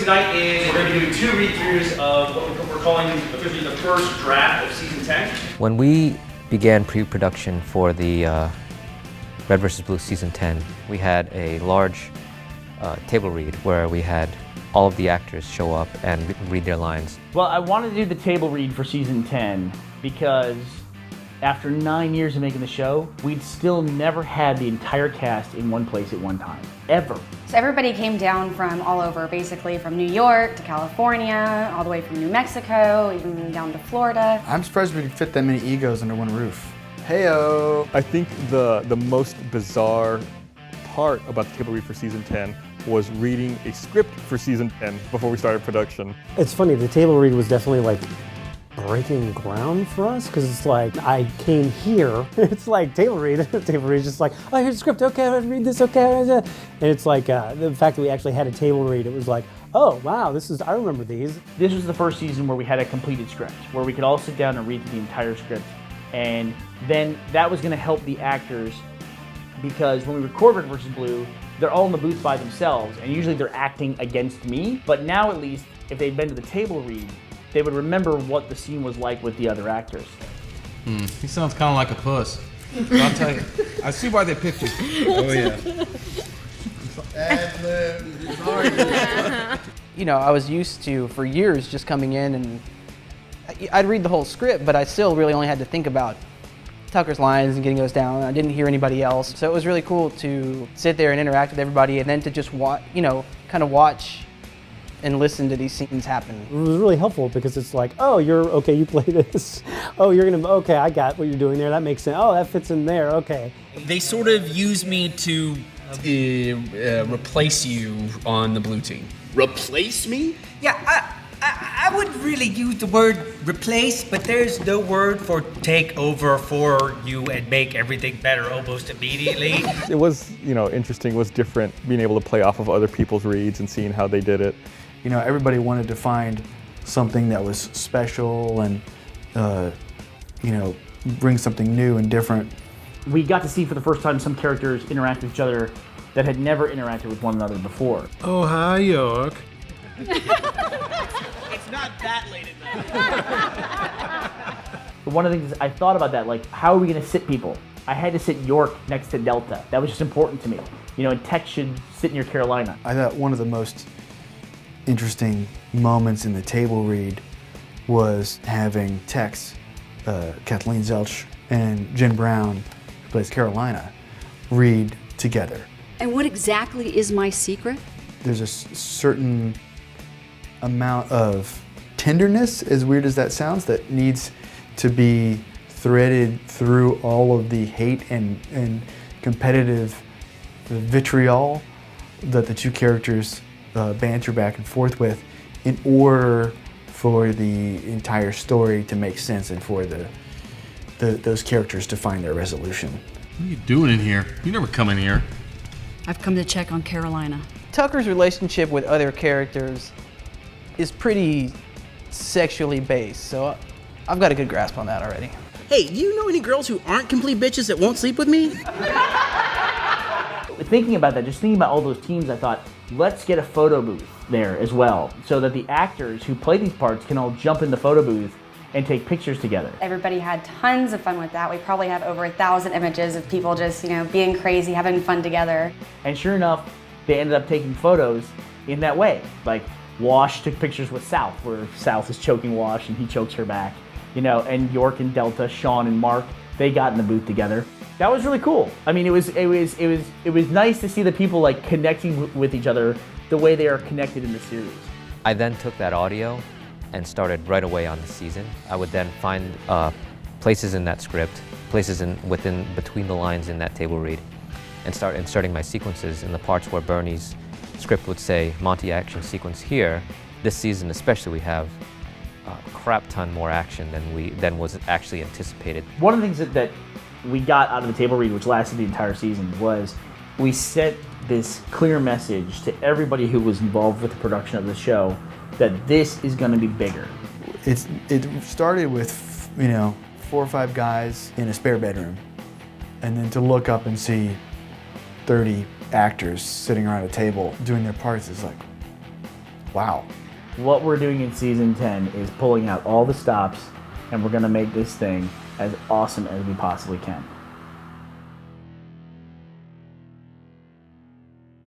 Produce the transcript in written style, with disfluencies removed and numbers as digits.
tonight is we're going to be doing 2 read-throughs of what we're calling officially the first draft of season 10. When we began pre-production for the Red vs. Blue season 10, we had a large table read where we had all of the actors show up and read their lines. Well, I wanted to do the table read for season 10 because after 9 years of making the show, we'd still never had the entire cast in one place at one time, ever. So everybody came down from all over, basically from New York to California, all the way from New Mexico, even down to Florida. I'm surprised we could fit that many egos under one roof. Heyo! I think the most bizarre part about the table read for season 10 was reading a script for season 10 before we started production. It's funny, the table read was definitely like breaking ground for us, because it's like, I came here, it's like table read, table read is just like, oh, here's the script, okay, I'll read this, okay, and it's like, the fact that we actually had a table read, it was like, oh, wow, I remember these. This was the first season where we had a completed script, where we could all sit down and read the entire script, and then that was gonna help the actors, because when we record Red vs. Blue, they're all in the booth by themselves, and usually they're acting against me, but now at least, if they'd been to the table read, they would remember what the scene was like with the other actors. He sounds kind of like a puss. But I'll tell you, I see why they picked you. Oh yeah. You know, I was used to, for years, just coming in and I'd read the whole script, but I still really only had to think about Tucker's lines and getting those down. I didn't hear anybody else. So it was really cool to sit there and interact with everybody, and then to just watch, kind of watch and listen to these scenes happen. It was really helpful because it's like, oh, you play this. Oh, okay, I got what you're doing there, that makes sense. Oh, that fits in there, okay. They sort of use me to replace you on the blue team. Replace me? Yeah, I wouldn't really use the word replace, but there's no word for take over for you and make everything better almost immediately. It was, interesting, it was different being able to play off of other people's reads and seeing how they did it. Everybody wanted to find something that was special and, bring something new and different. We got to see for the first time some characters interact with each other that had never interacted with one another before. Oh, hi, York. It's not that late at night. But one of the things I thought about that, like, how are we gonna sit people? I had to sit York next to Delta. That was just important to me. And Tex should sit near Carolina. I thought one of the most interesting moments in the table read was having Tex, Kathleen Zelch, and Jen Brown, who plays Carolina, read together. And what exactly is my secret? There's a certain amount of tenderness, as weird as that sounds, that needs to be threaded through all of the hate and competitive vitriol that the two characters banter back and forth with, in order for the entire story to make sense and for those characters to find their resolution. What are you doing in here? You never come in here. I've come to check on Carolina. Tucker's relationship with other characters is pretty sexually based, so I've got a good grasp on that already. Hey, do you know any girls who aren't complete bitches that won't sleep with me? Thinking about that, just thinking about all those teams, I thought, let's get a photo booth there as well, so that the actors who play these parts can all jump in the photo booth and take pictures together. Everybody had tons of fun with that. We probably have over 1,000 images of people just, being crazy, having fun together. And sure enough, they ended up taking photos in that way. Like, Wash took pictures with South, where South is choking Wash and he chokes her back. And York and Delta, Sean and Mark, they got in the booth together. That was really cool. I mean, it was nice to see the people like connecting with each other the way they are connected in the series. I then took that audio and started right away on the season. I would then find places in that script, places between the lines in that table read, and start inserting my sequences in the parts where Bernie's script would say Monty action sequence here. This season especially, we have a crap ton more action than was actually anticipated. One of the things that we got out of the table read, which lasted the entire season, was we sent this clear message to everybody who was involved with the production of the show that this is going to be bigger. It started with 4 or 5 guys in a spare bedroom, and then to look up and see 30 actors sitting around a table doing their parts is like, Wow. What we're doing in season 10 is pulling out all the stops, and we're gonna make this thing as awesome as we possibly can.